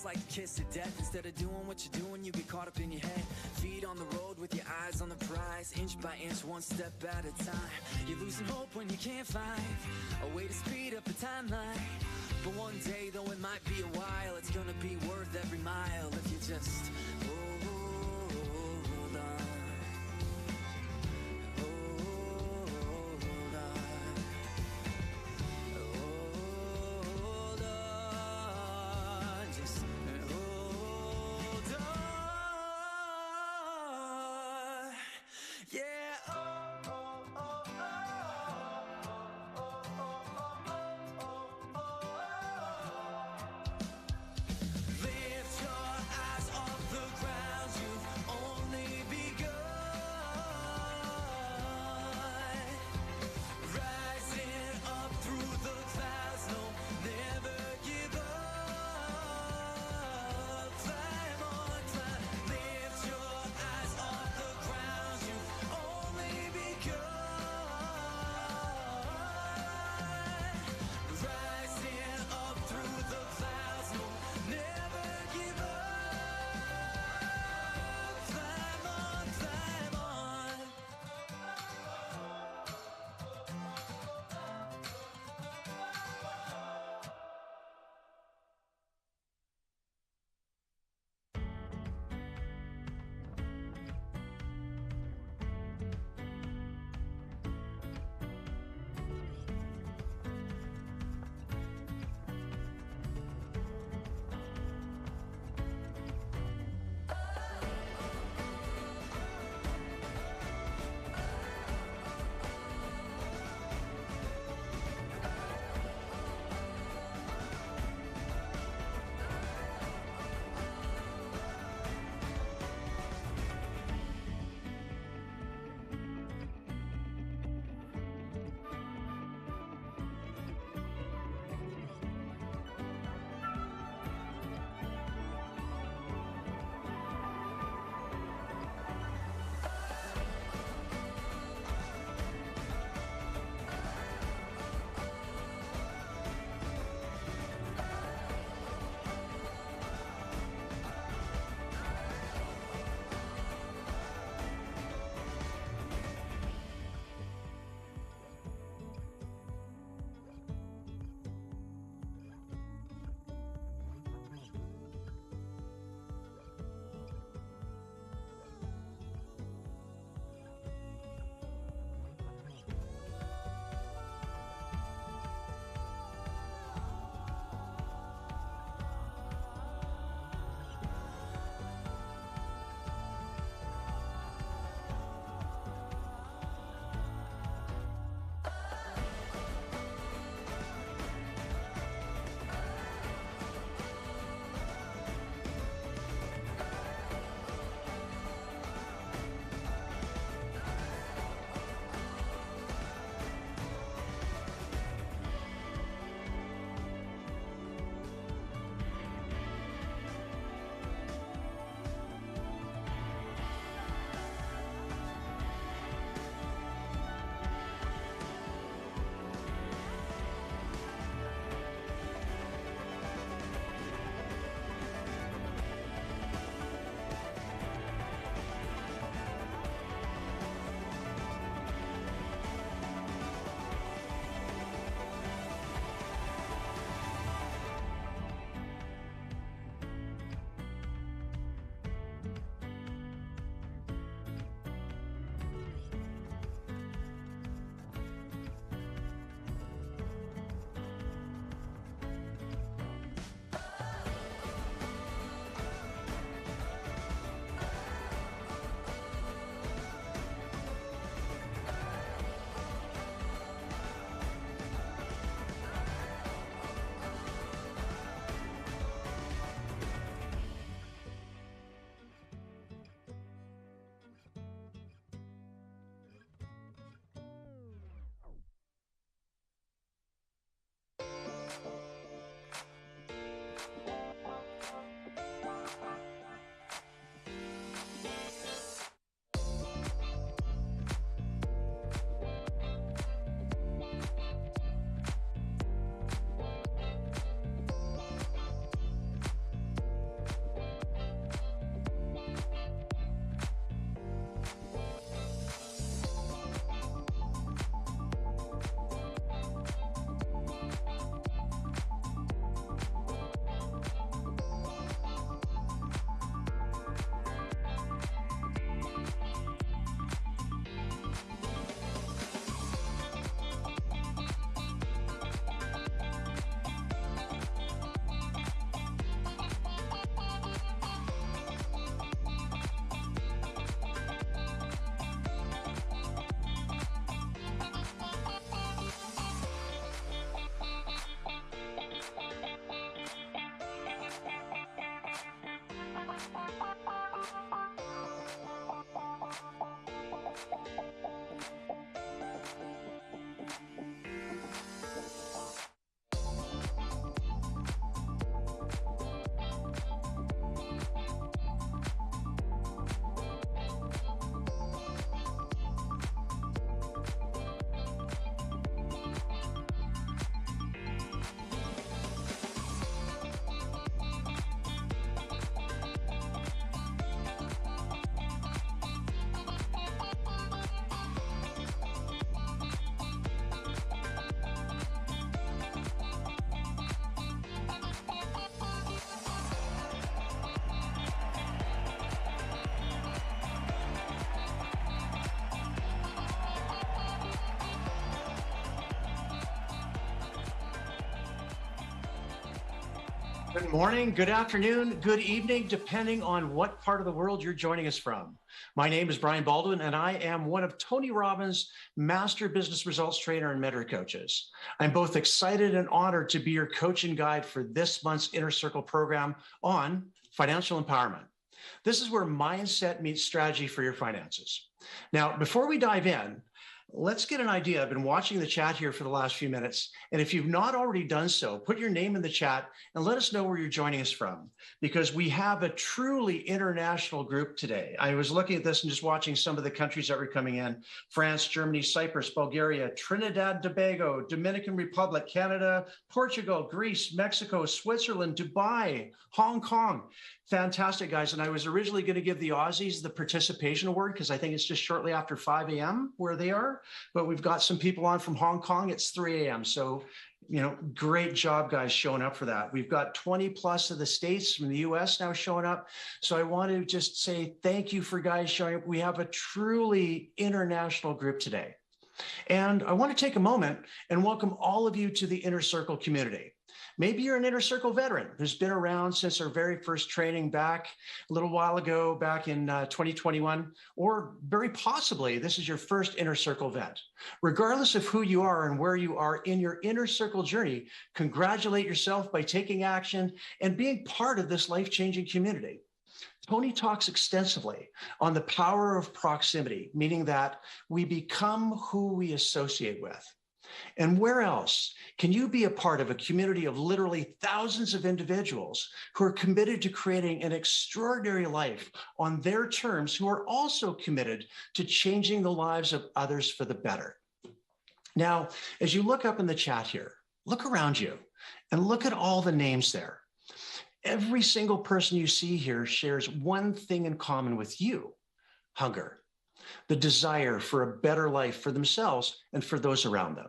like a kiss of death. Instead of doing what you're doing, you get caught up in your head. Feet on the road with your eyes on the prize. Inch by inch, one step at a time. You're losing hope when you can't find a way to speed up the timeline. But one day, though it might be a while, it's gonna be worth every mile if you just hold on. Hold on. Hold on. Just hold on. Yeah. Lift your eyes off the ground. Good morning, good afternoon, good evening, depending on what part of the world you're joining us from. My name is Brian Baldwin, and I am one of Tony Robbins' Master Business Results Trainer and Mentor Coaches. I'm both excited and honored to be your coach and guide for this month's Inner Circle program on financial empowerment. This is where mindset meets strategy for your finances. Now, before we dive in, let's get an idea. I've been watching the chat here for the last few minutes. And if you've not already done so, put your name in the chat and let us know where you're joining us from, because we have a truly international group today. I was looking at this and just watching some of the countries that were coming in: France, Germany, Cyprus, Bulgaria, Trinidad, Tobago, Dominican Republic, Canada, Portugal, Greece, Mexico, Switzerland, Dubai, Hong Kong. Fantastic, guys. And I was originally going to give the Aussies the participation award because I think it's just shortly after 5 a.m. where they are. But we've got some people on from Hong Kong. It's 3 a.m. So, great job, guys, showing up for that. We've got 20 plus of the States from the US now showing up. So I want to just say thank you for guys showing up. We have a truly international group today. And I want to take a moment and welcome all of you to the Inner Circle community. Maybe you're an Inner Circle veteran who's been around since our very first training back a little while ago, back in 2021, or very possibly this is your first Inner Circle event. Regardless of who you are and where you are in your Inner Circle journey, congratulate yourself by taking action and being part of this life-changing community. Tony talks extensively on the power of proximity, meaning that we become who we associate with. And where else can you be a part of a community of literally thousands of individuals who are committed to creating an extraordinary life on their terms, who are also committed to changing the lives of others for the better? Now, as you look up in the chat here, look around you and look at all the names there. Every single person you see here shares one thing in common with you: hunger, the desire for a better life for themselves and for those around them.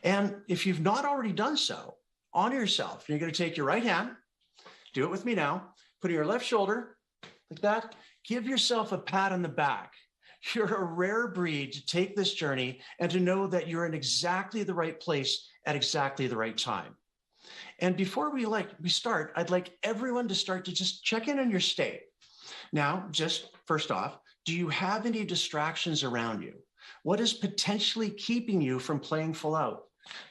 And if you've not already done so, honor yourself. You're going to take your right hand, do it with me now, put it on your left shoulder like that. Give yourself a pat on the back. You're a rare breed to take this journey and to know that you're in exactly the right place at exactly the right time. And before we start, I'd like everyone to start to just check in on your state. Now, just first off, do you have any distractions around you? What is potentially keeping you from playing full out?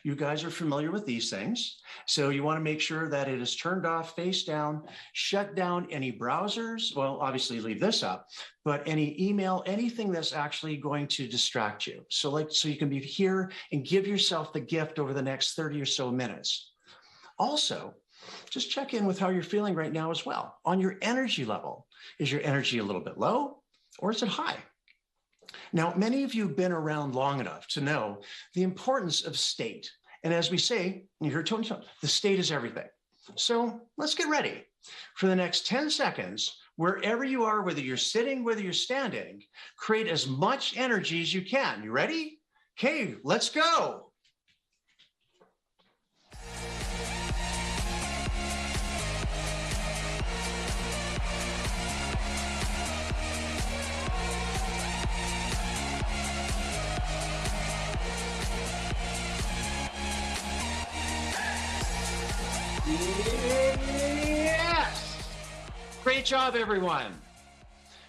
You guys are familiar with these things. So you want to make sure that it is turned off, face down, shut down any browsers. Well, obviously leave this up, but any email, anything that's actually going to distract you. So you can be here and give yourself the gift over the next 30 or so minutes. Also, just check in with how you're feeling right now as well. On your energy level, is your energy a little bit low or is it high? Now, many of you have been around long enough to know the importance of state. And as we say, you heard Tony talk, the state is everything. So let's get ready. For the next 10 seconds, wherever you are, whether you're sitting, whether you're standing, create as much energy as you can. You ready? Okay, let's go. Yes! Great job, everyone.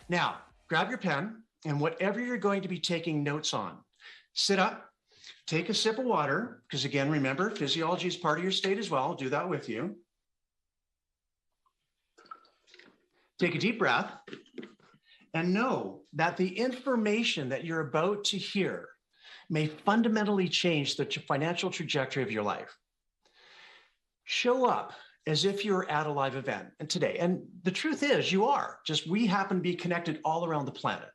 Now, grab your pen and whatever you're going to be taking notes on, sit up, take a sip of water, because again, remember, physiology is part of your state as well. I'll do that with you. Take a deep breath and know that the information that you're about to hear may fundamentally change the financial trajectory of your life. Show up as if you're at a live event and today. And the truth is you are, just we happen to be connected all around the planet.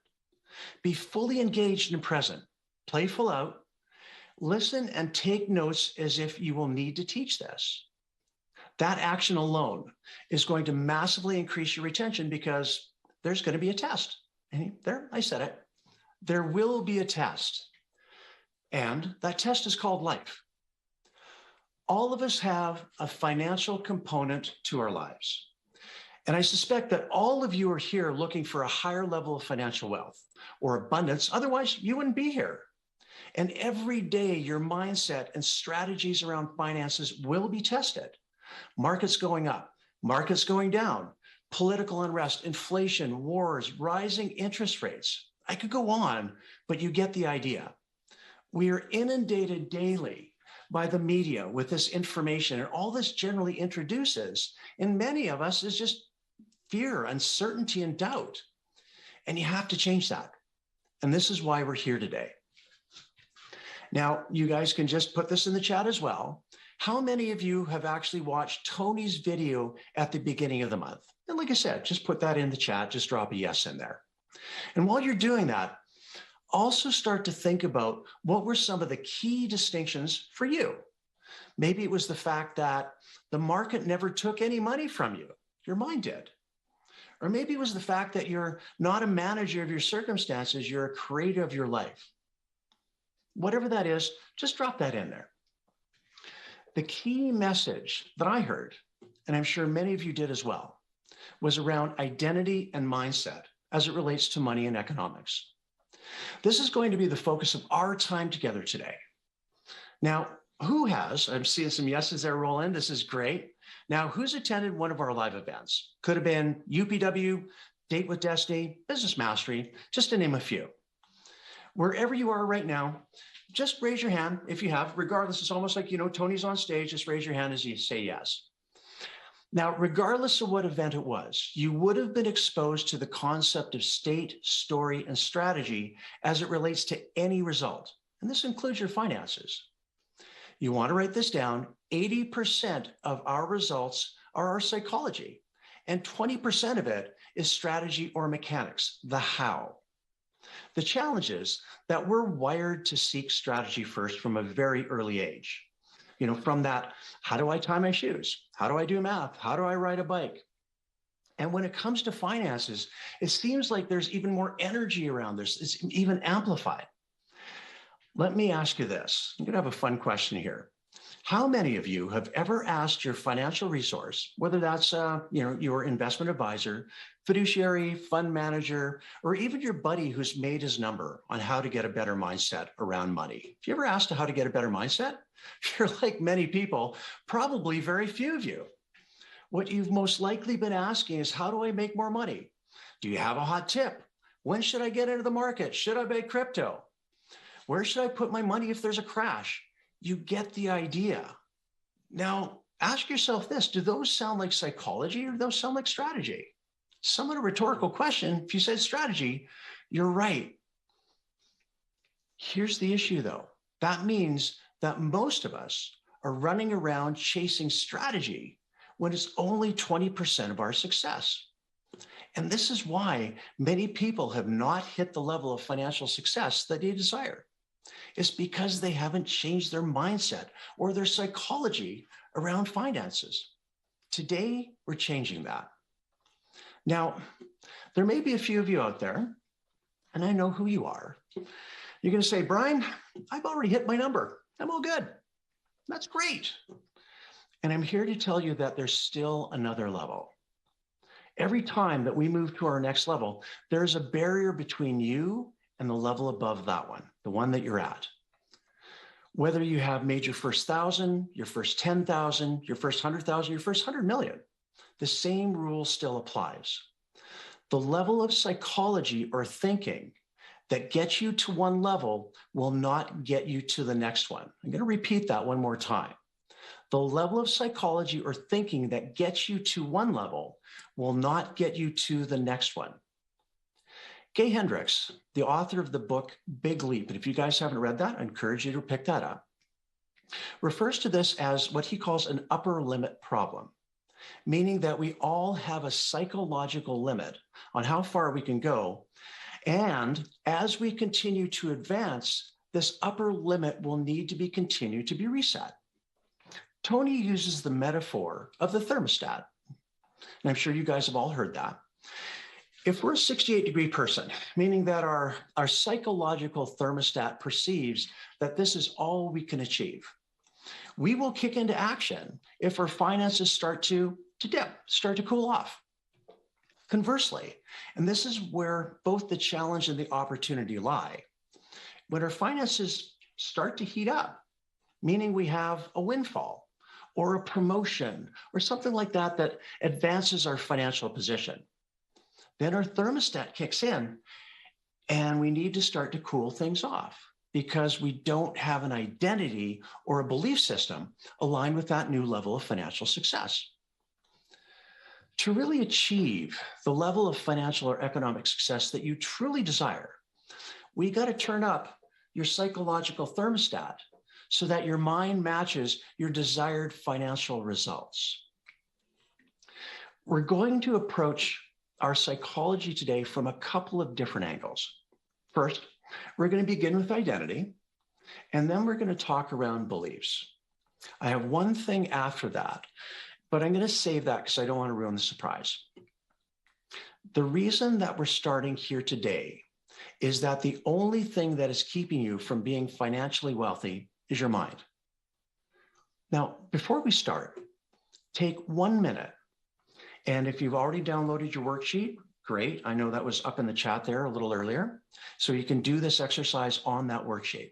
Be fully engaged and present, play full out, listen and take notes as if you will need to teach this. That action alone is going to massively increase your retention because there's going to be a test. And there, I said it. There will be a test. And that test is called life. All of us have a financial component to our lives. And I suspect that all of you are here looking for a higher level of financial wealth or abundance. Otherwise, you wouldn't be here. And every day, your mindset and strategies around finances will be tested. Markets going up, markets going down, political unrest, inflation, wars, rising interest rates. I could go on, but you get the idea. We are inundated daily by the media with this information, and all this generally introduces, in many of us, is just fear, uncertainty, and doubt. And you have to change that. And this is why we're here today. Now, you guys can just put this in the chat as well. How many of you have actually watched Tony's video at the beginning of the month? And like I said, just put that in the chat, just drop a yes in there. And while you're doing that, also start to think about what were some of the key distinctions for you. Maybe it was the fact that the market never took any money from you. Your mind did. Or maybe it was the fact that you're not a manager of your circumstances, you're a creator of your life. Whatever that is, just drop that in there. The key message that I heard, and I'm sure many of you did as well, was around identity and mindset as it relates to money and economics. This is going to be the focus of our time together today. Now, who has, I'm seeing some yeses there roll in, this is great. Now, who's attended one of our live events? Could have been UPW, Date with Destiny, Business Mastery, just to name a few. Wherever you are right now, just raise your hand if you have, regardless. It's almost like, Tony's on stage, just raise your hand as you say yes. Now, regardless of what event it was, you would have been exposed to the concept of state, story, and strategy as it relates to any result. And this includes your finances. You want to write this down. 80% of our results are our psychology, and 20% of it is strategy or mechanics, the how. The challenge is that we're wired to seek strategy first from a very early age. From that, how do I tie my shoes? How do I do math? How do I ride a bike? And when it comes to finances, it seems like there's even more energy around this. It's even amplified. Let me ask you this. I'm going to have a fun question here. How many of you have ever asked your financial resource, whether that's your investment advisor, fiduciary, fund manager, or even your buddy who's made his number on how to get a better mindset around money? Have you ever asked how to get a better mindset? If you're like many people, probably very few of you. What you've most likely been asking is, how do I make more money? Do you have a hot tip? When should I get into the market? Should I buy crypto? Where should I put my money if there's a crash? You get the idea. Now, ask yourself this, do those sound like psychology or do those sound like strategy? Somewhat a rhetorical question. If you said strategy, you're right. Here's the issue though. That means that most of us are running around chasing strategy when it's only 20% of our success. And this is why many people have not hit the level of financial success that they desire. It's because they haven't changed their mindset or their psychology around finances. Today, we're changing that. Now, there may be a few of you out there, and I know who you are. You're going to say, Brian, I've already hit my number. I'm all good. That's great. And I'm here to tell you that there's still another level. Every time that we move to our next level, there's a barrier between you and the level above that one, the one that you're at. Whether you have made your first 1,000, your first 10,000, your first 100,000, your first 100 million, the same rule still applies. The level of psychology or thinking that gets you to one level will not get you to the next one. I'm going to repeat that one more time. The level of psychology or thinking that gets you to one level will not get you to the next one. Gay Hendricks, the author of the book Big Leap, and if you guys haven't read that, I encourage you to pick that up, refers to this as what he calls an upper limit problem, meaning that we all have a psychological limit on how far we can go. And as we continue to advance, this upper limit will need to be continued to be reset. Tony uses the metaphor of the thermostat, and I'm sure you guys have all heard that. If we're a 68-degree person, meaning that our psychological thermostat perceives that this is all we can achieve, we will kick into action if our finances start to dip, start to cool off. Conversely, and this is where both the challenge and the opportunity lie, when our finances start to heat up, meaning we have a windfall, or a promotion or something like that that advances our financial position. Then our thermostat kicks in and we need to start to cool things off because we don't have an identity or a belief system aligned with that new level of financial success. To really achieve the level of financial or economic success that you truly desire, we got to turn up your psychological thermostat so that your mind matches your desired financial results. We're going to approach our psychology today from a couple of different angles. First, we're going to begin with identity, and then we're going to talk around beliefs. I have one thing after that, but I'm going to save that because I don't want to ruin the surprise. The reason that we're starting here today is that the only thing that is keeping you from being financially wealthy is your mind. Now, before we start, take 1 minute. And if you've already downloaded your worksheet, great. I know that was up in the chat there a little earlier. So you can do this exercise on that worksheet.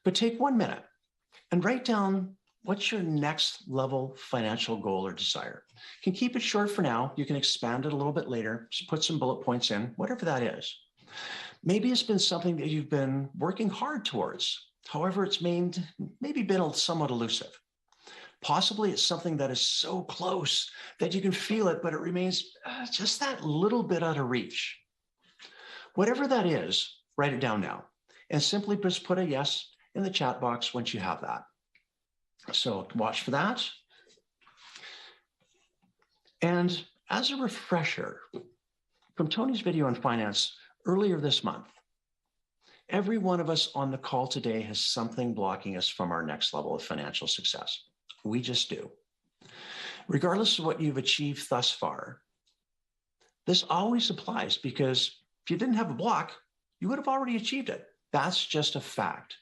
But take 1 minute and write down what's your next level financial goal or desire. You can keep it short for now. You can expand it a little bit later. Just put some bullet points in, whatever that is. Maybe it's been something that you've been working hard towards. However, it's maybe been somewhat elusive. Possibly it's something that is so close that you can feel it, but it remains just that little bit out of reach. Whatever that is, write it down now and simply just put a yes in the chat box once you have that. So watch for that. And as a refresher from Tony's video on finance earlier this month, every one of us on the call today has something blocking us from our next level of financial success. We just do. Regardless of what you've achieved thus far, this always applies because if you didn't have a block, you would have already achieved it. That's just a fact.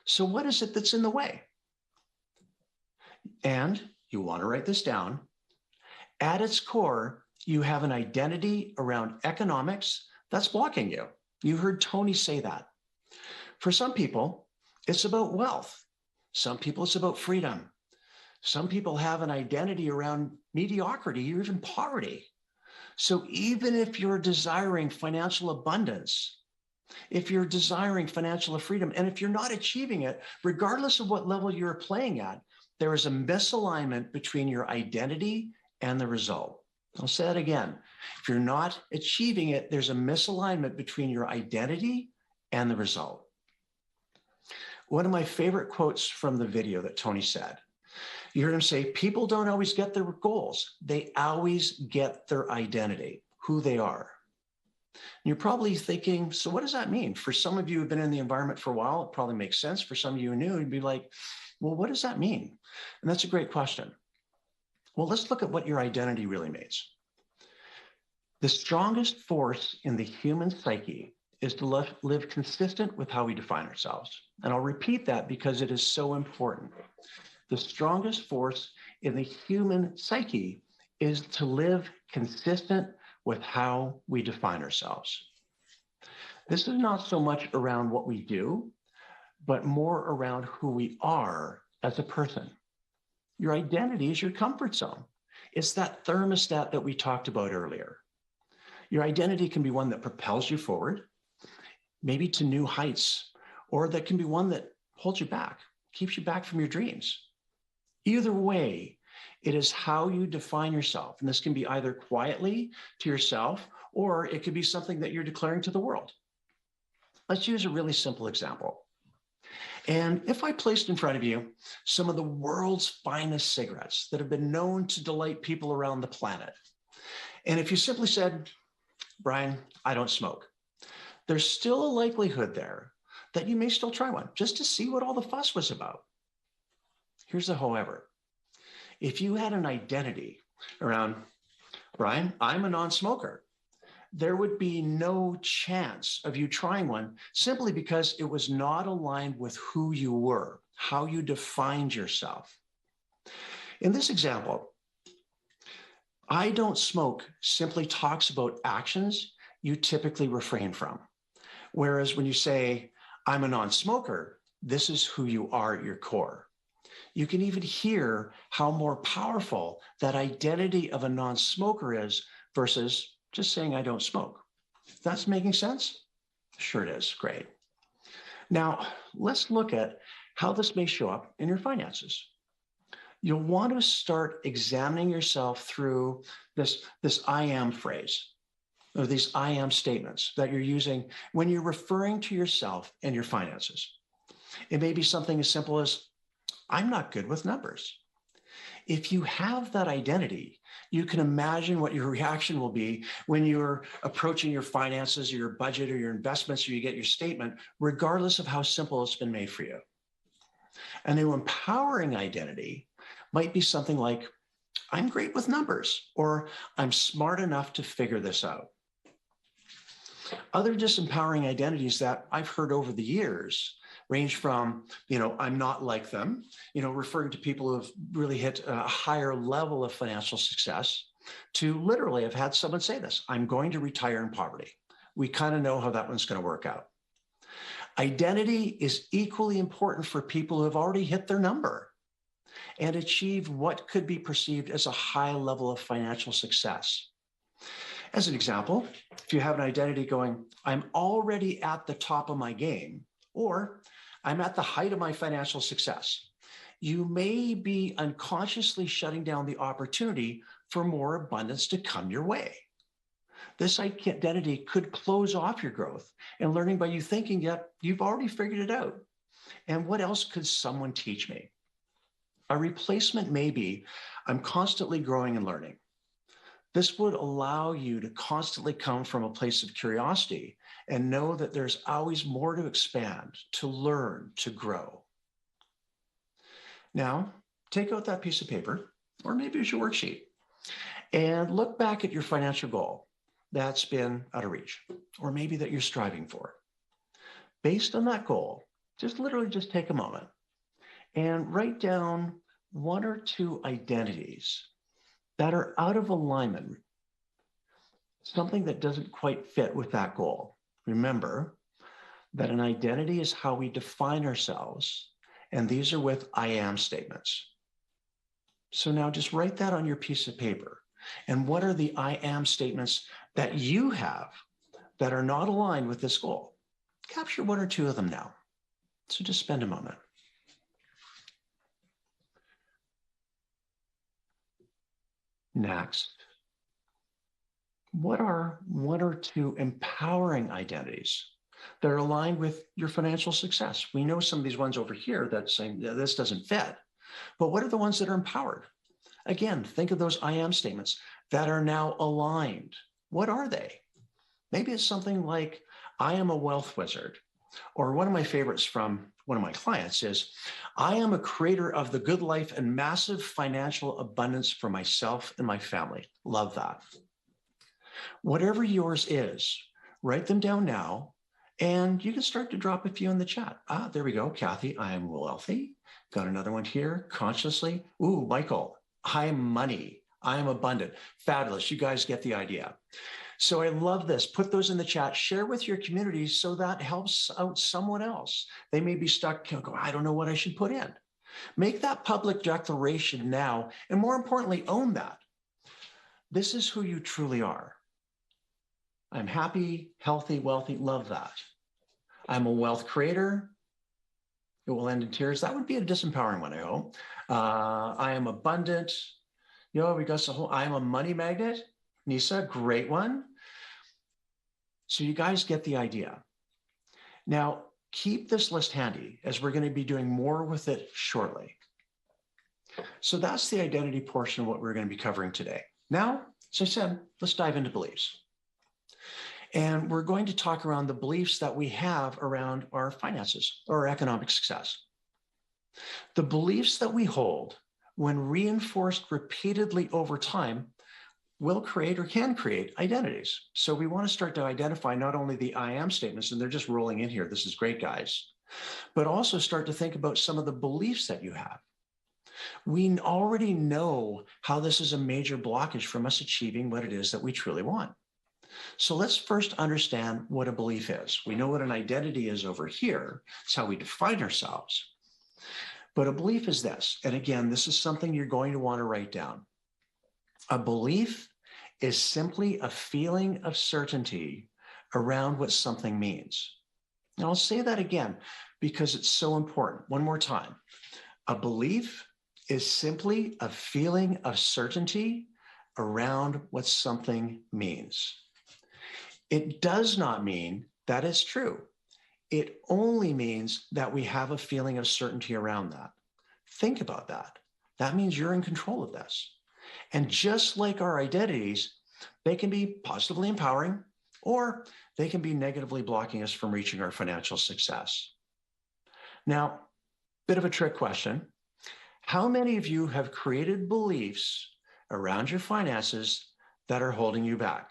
So what is it that's in the way? And you want to write this down. At its core, you have an identity around economics that's blocking you. You heard Tony say that. For some people, it's about wealth. Some people, it's about freedom. Some people have an identity around mediocrity or even poverty. So even if you're desiring financial abundance, if you're desiring financial freedom, and if you're not achieving it, regardless of what level you're playing at, there is a misalignment between your identity and the result. I'll say that again. If you're not achieving it, there's a misalignment between your identity and the result. One of my favorite quotes from the video that Tony said, you heard him say, people don't always get their goals. They always get their identity, who they are. And you're probably thinking, so what does that mean? For some of you who've been in the environment for a while, it probably makes sense. For some of you who are new, you'd be like, well, what does that mean? And that's a great question. Well, let's look at what your identity really means. The strongest force in the human psyche is to live consistent with how we define ourselves. And I'll repeat that because it is so important. The strongest force in the human psyche is to live consistent with how we define ourselves. This is not so much around what we do, but more around who we are as a person. Your identity is your comfort zone. It's that thermostat that we talked about earlier. Your identity can be one that propels you forward, maybe to new heights, or that can be one that holds you back, keeps you back from your dreams. Either way, it is how you define yourself. And this can be either quietly to yourself, or it could be something that you're declaring to the world. Let's use a really simple example. And if I placed in front of you some of the world's finest cigarettes that have been known to delight people around the planet, and if you simply said, Brian, I don't smoke, there's still a likelihood there that you may still try one just to see what all the fuss was about. Here's the however. If you had an identity around, Brian, I'm a non-smoker, there would be no chance of you trying one simply because it was not aligned with who you were, how you defined yourself. In this example, I don't smoke simply talks about actions you typically refrain from. Whereas when you say, I'm a non-smoker, this is who you are at your core. You can even hear how more powerful that identity of a non-smoker is versus just saying, I don't smoke. That's making sense? Sure it is. Great. Now, let's look at how this may show up in your finances. You'll want to start examining yourself through this I am phrase, or these I am statements that you're using when you're referring to yourself and your finances. It may be something as simple as, I'm not good with numbers. If you have that identity, you can imagine what your reaction will be when you're approaching your finances or your budget or your investments, or you get your statement, regardless of how simple it's been made for you. A new empowering identity might be something like, I'm great with numbers, or I'm smart enough to figure this out. Other disempowering identities that I've heard over the years range from, I'm not like them, referring to people who have really hit a higher level of financial success, to literally, I've had someone say this, I'm going to retire in poverty. We kind of know how that one's going to work out. Identity is equally important for people who have already hit their number and achieved what could be perceived as a high level of financial success. As an example, if you have an identity going, I'm already at the top of my game, or I'm at the height of my financial success, you may be unconsciously shutting down the opportunity for more abundance to come your way. This identity could close off your growth and learning by you thinking, yet you've already figured it out. And what else could someone teach me? A replacement may be, I'm constantly growing and learning. This would allow you to constantly come from a place of curiosity and know that there's always more to expand, to learn, to grow. Now, take out that piece of paper, or maybe it's your worksheet, and look back at your financial goal that's been out of reach, or maybe that you're striving for. Based on that goal, just take a moment and write down one or two identities that are out of alignment, something that doesn't quite fit with that goal. Remember that an identity is how we define ourselves, and these are with I am statements. So now just write that on your piece of paper. And what are the I am statements that you have that are not aligned with this goal? Capture one or two of them now. So just spend a moment. Next, what are one or two empowering identities that are aligned with your financial success? We know some of these ones over here that saying this doesn't fit, but what are the ones that are empowered? Again, think of those I am statements that are now aligned. What are they? Maybe it's something like, I am a wealth wizard. Or one of my favorites from one of my clients is, I am a creator of the good life and massive financial abundance for myself and my family. Love that. Whatever yours is, write them down now, and you can start to drop a few in the chat. There we go. Kathy, I am wealthy. Got another one here. Consciously. Ooh, Michael, I am money. I am abundant. Fabulous. You guys get the idea. So I love this. Put those in the chat. Share with your community so that helps out someone else. They may be stuck, go, I don't know what I should put in. Make that public declaration now, and more importantly, own that. This is who you truly are. I'm happy, healthy, wealthy. Love that. I'm a wealth creator. It will end in tears. That would be a disempowering one, I hope. I am abundant. We got the whole, I am a money magnet. Nisa, great one. So you guys get the idea. Now, keep this list handy as we're going to be doing more with it shortly. So that's the identity portion of what we're going to be covering today. Now, as I said, let's dive into beliefs. And we're going to talk around the beliefs that we have around our finances or economic success. The beliefs that we hold, when reinforced repeatedly over time, will create or can create identities. So we want to start to identify not only the I am statements, and they're just rolling in here, this is great, guys, but also start to think about some of the beliefs that you have. We already know how this is a major blockage from us achieving what it is that we truly want. So let's first understand what a belief is. We know what an identity is over here. It's how we define ourselves. But a belief is this, and again, this is something you're going to want to write down. A belief is simply a feeling of certainty around what something means. And I'll say that again because it's so important. One more time. A belief is simply a feeling of certainty around what something means. It does not mean that it's true. It only means that we have a feeling of certainty around that. Think about that. That means you're in control of this. And just like our identities, they can be positively empowering, or they can be negatively blocking us from reaching our financial success. Now, bit of a trick question. How many of you have created beliefs around your finances that are holding you back?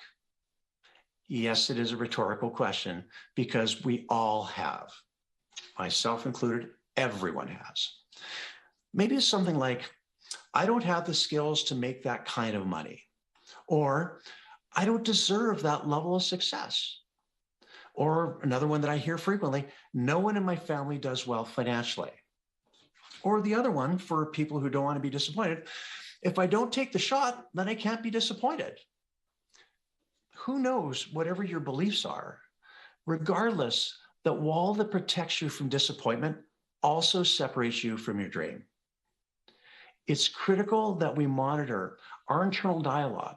Yes, it is a rhetorical question because we all have. Myself included, everyone has. Maybe it's something like, I don't have the skills to make that kind of money, or I don't deserve that level of success. Or another one that I hear frequently, no one in my family does well financially. Or the other one for people who don't want to be disappointed, if I don't take the shot, then I can't be disappointed. Who knows, whatever your beliefs are, regardless, that wall that protects you from disappointment also separates you from your dream. It's critical that we monitor our internal dialogue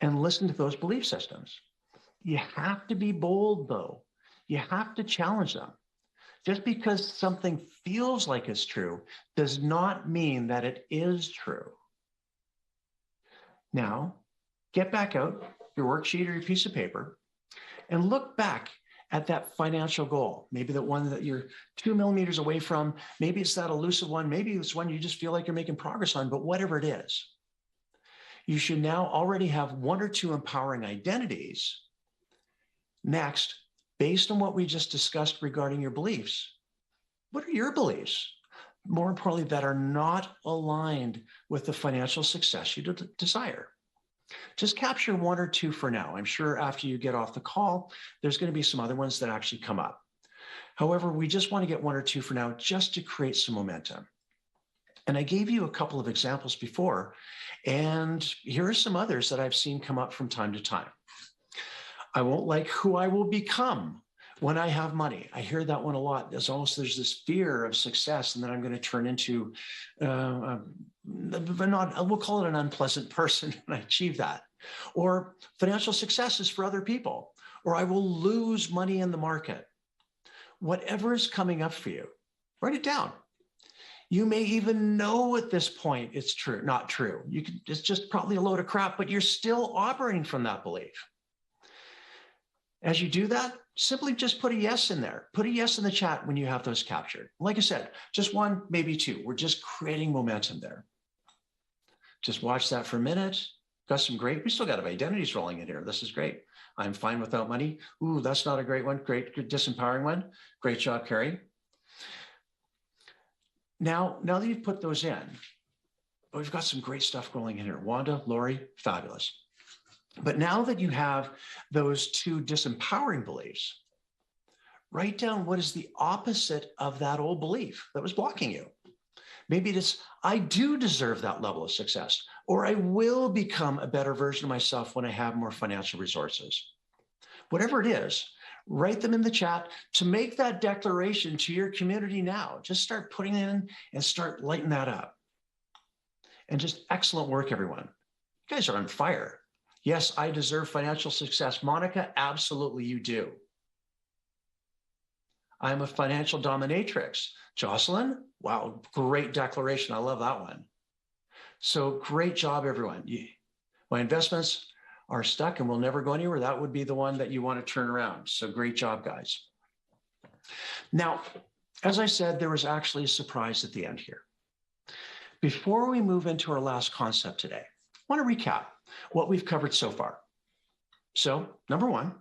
and listen to those belief systems. You have to be bold, though. You have to challenge them. Just because something feels like it's true does not mean that it is true. Now, get back out your worksheet or your piece of paper and look back at that financial goal. Maybe the one that you're 2 millimeters away from. Maybe it's that elusive one. Maybe it's one you just feel like you're making progress on, but whatever it is, you should now already have 1 or 2 empowering identities. Next, based on what we just discussed regarding your beliefs, what are your beliefs? More importantly, that are not aligned with the financial success you desire. Just capture 1 or 2 for now. I'm sure after you get off the call, there's going to be some other ones that actually come up. However, we just want to get 1 or 2 for now just to create some momentum. And I gave you a couple of examples before, and here are some others that I've seen come up from time to time. I won't like who I will become when I have money. I hear that one a lot. There's this fear of success, and then I'm going to turn into, we'll call it an unpleasant person when I achieve that. Or financial success is for other people, or I will lose money in the market. Whatever is coming up for you, write it down. You may even know at this point it's true, not true. It's just probably a load of crap, but you're still operating from that belief. As you do that, simply just put a yes in there. Put a yes in the chat when you have those captured. Like I said, just 1, maybe 2. We're just creating momentum there. Just watch that for a minute. Got some great, we still got identities rolling in here. This is great. I'm fine without money. Ooh, that's not a great one. Great, good, disempowering one. Great job, Carrie. Now that you've put those in, we've got some great stuff rolling in here. Wanda, Lori, fabulous. But now that you have those 2 disempowering beliefs, write down what is the opposite of that old belief that was blocking you. Maybe it's, I do deserve that level of success, or I will become a better version of myself when I have more financial resources. Whatever it is, write them in the chat to make that declaration to your community now. Just start putting it in and start lighting that up. And just excellent work, everyone. You guys are on fire. Yes, I deserve financial success. Monica, absolutely you do. I'm a financial dominatrix. Jocelyn, wow, great declaration. I love that one. So great job, everyone. My investments are stuck and will never go anywhere. That would be the one that you want to turn around. So great job, guys. Now, as I said, there was actually a surprise at the end here. Before we move into our last concept today, I want to recap what we've covered so far. So, number 1,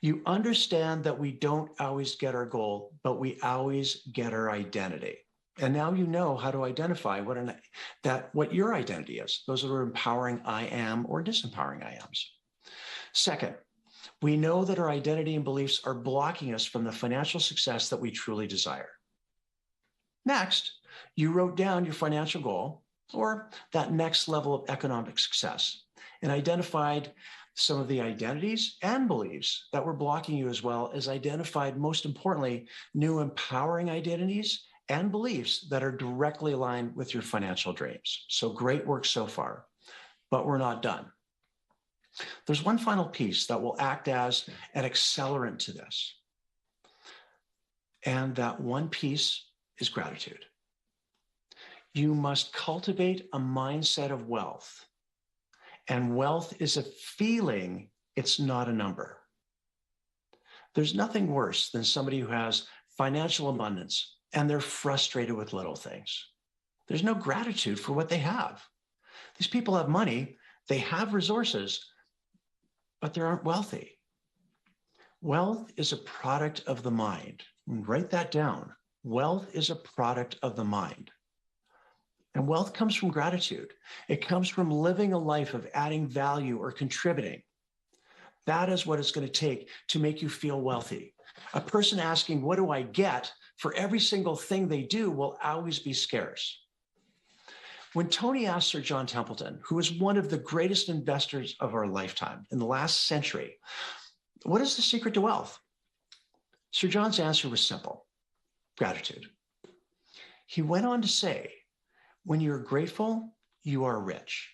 you understand that we don't always get our goal, but we always get our identity. And now you know how to identify what your identity is. Those are empowering I am or disempowering I ams. Second, we know that our identity and beliefs are blocking us from the financial success that we truly desire. Next, you wrote down your financial goal or that next level of economic success and identified some of the identities and beliefs that were blocking you, as well as identified, most importantly, new empowering identities and beliefs that are directly aligned with your financial dreams. So great work so far, but we're not done. There's one final piece that will act as an accelerant to this. And that one piece is gratitude. You must cultivate a mindset of wealth. And wealth is a feeling, it's not a number. There's nothing worse than somebody who has financial abundance and they're frustrated with little things. There's no gratitude for what they have. These people have money, they have resources, but they aren't wealthy. Wealth is a product of the mind. And write that down. Wealth is a product of the mind. And wealth comes from gratitude. It comes from living a life of adding value or contributing. That is what it's going to take to make you feel wealthy. A person asking, what do I get for every single thing they do will always be scarce. When Tony asked Sir John Templeton, who is one of the greatest investors of our lifetime in the last century, what is the secret to wealth? Sir John's answer was simple: gratitude. He went on to say, when you're grateful, you are rich.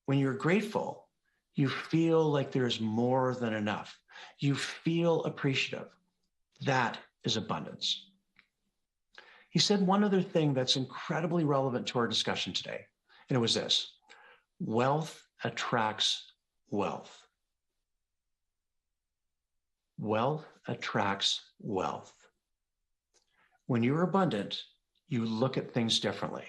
When you're grateful, you feel like there's more than enough. You feel appreciative. That is abundance. He said one other thing that's incredibly relevant to our discussion today, and it was this: wealth attracts wealth. Wealth attracts wealth. When you're abundant, you look at things differently.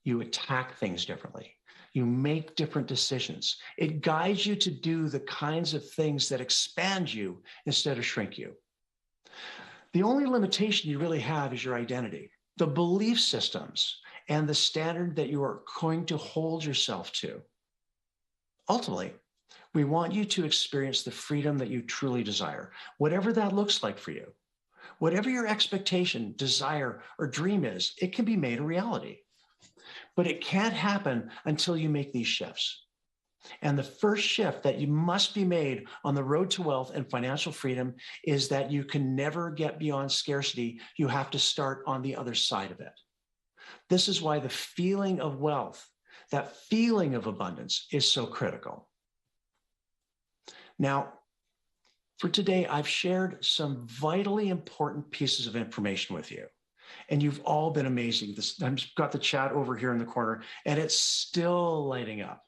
You attack things differently. You make different decisions. It guides you to do the kinds of things that expand you instead of shrink you. The only limitation you really have is your identity, the belief systems, and the standard that you are going to hold yourself to. Ultimately, we want you to experience the freedom that you truly desire, whatever that looks like for you. Whatever your expectation, desire, or dream is, it can be made a reality. But it can't happen until you make these shifts. And the first shift that you must be made on the road to wealth and financial freedom is that you can never get beyond scarcity. You have to start on the other side of it. This is why the feeling of wealth, that feeling of abundance, is so critical. Now, for today, I've shared some vitally important pieces of information with you. And you've all been amazing. I've got the chat over here in the corner, and it's still lighting up.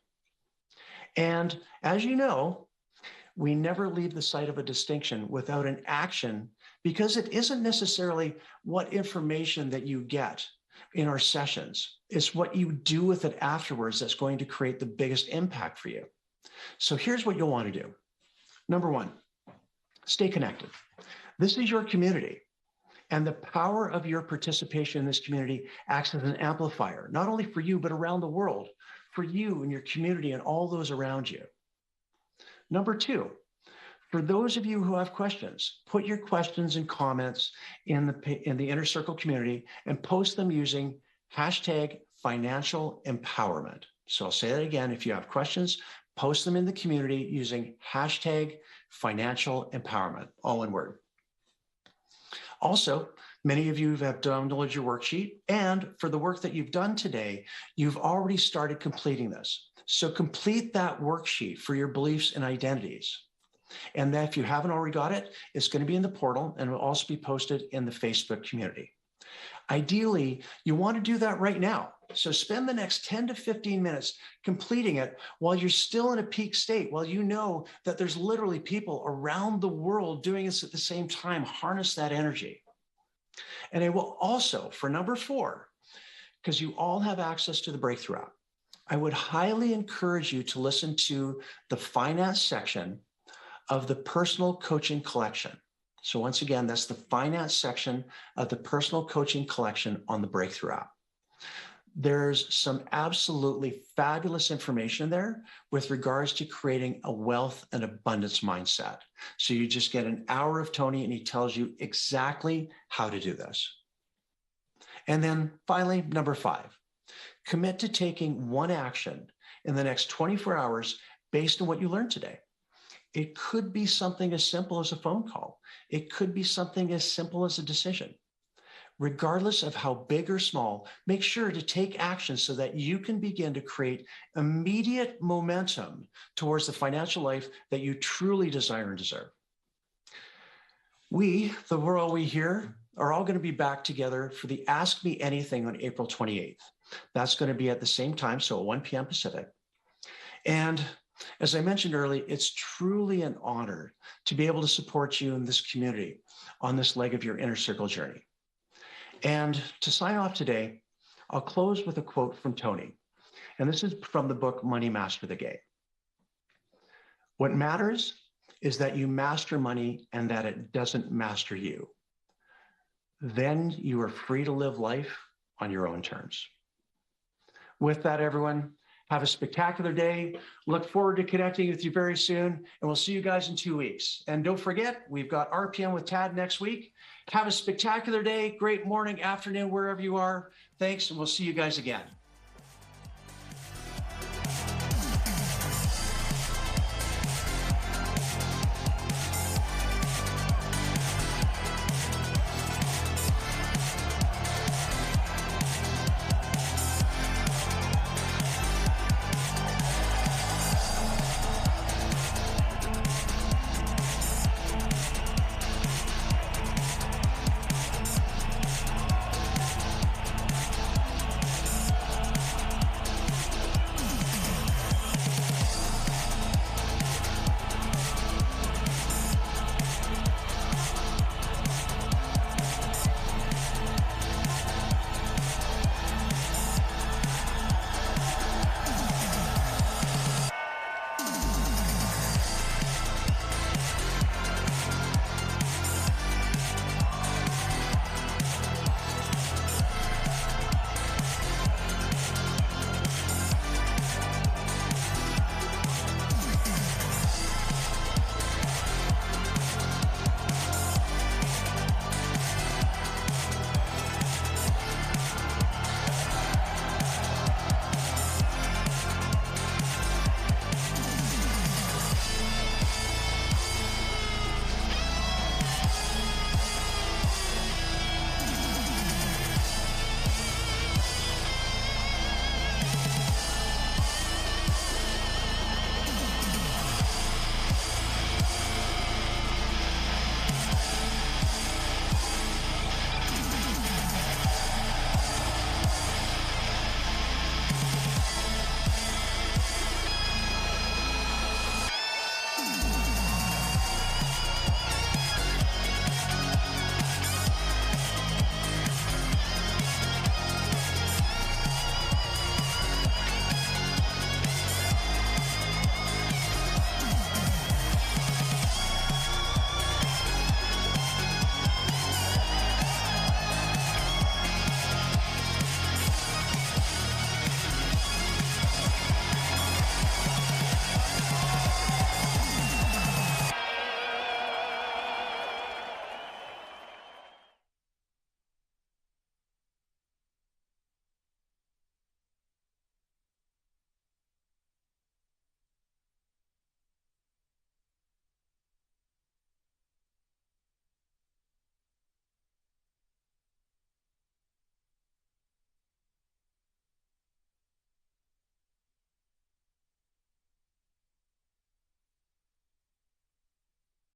And as you know, we never leave the sight of a distinction without an action, because it isn't necessarily what information that you get in our sessions. It's what you do with it afterwards that's going to create the biggest impact for you. So here's what you'll want to do. Number one, stay connected. This is your community. And the power of your participation in this community acts as an amplifier, not only for you, but around the world, for you and your community and all those around you. Number two, for those of you who have questions, put your questions and comments in the Inner Circle community and post them using hashtag financial empowerment. So I'll say that again. If you have questions, post them in the community using hashtag financial empowerment, all one word. Also, many of you have downloaded your worksheet, and for the work that you've done today, you've already started completing this. So complete that worksheet for your beliefs and identities. And then if you haven't already got it, it's going to be in the portal and will also be posted in the Facebook community. Ideally, you want to do that right now. So spend the next 10 to 15 minutes completing it while you're still in a peak state, while you know that there's literally people around the world doing this at the same time. Harness that energy. And it will also, for number 4, because you all have access to the Breakthrough app, I would highly encourage you to listen to the finance section of the Personal Coaching Collection. So once again, that's the finance section of the Personal Coaching Collection on the Breakthrough app. There's some absolutely fabulous information there with regards to creating a wealth and abundance mindset. So you just get an hour of Tony and he tells you exactly how to do this. And then finally, number 5, commit to taking one action in the next 24 hours based on what you learned today. It could be something as simple as a phone call. It could be something as simple as a decision. Regardless of how big or small, make sure to take action so that you can begin to create immediate momentum towards the financial life that you truly desire and deserve. We, the world we here, are all going to be back together for the Ask Me Anything on April 28th. That's going to be at the same time, so at 1 p.m. Pacific. And as I mentioned earlier, it's truly an honor to be able to support you in this community on this leg of your inner circle journey. And to sign off today, I'll close with a quote from Tony. And this is from the book, Money Master the Game. What matters is that you master money and that it doesn't master you. Then you are free to live life on your own terms. With that, everyone, have a spectacular day. Look forward to connecting with you very soon, and we'll see you guys in 2 weeks. And don't forget, we've got RPM with Tad next week. Have a spectacular day, great morning, afternoon, wherever you are. Thanks, and we'll see you guys again.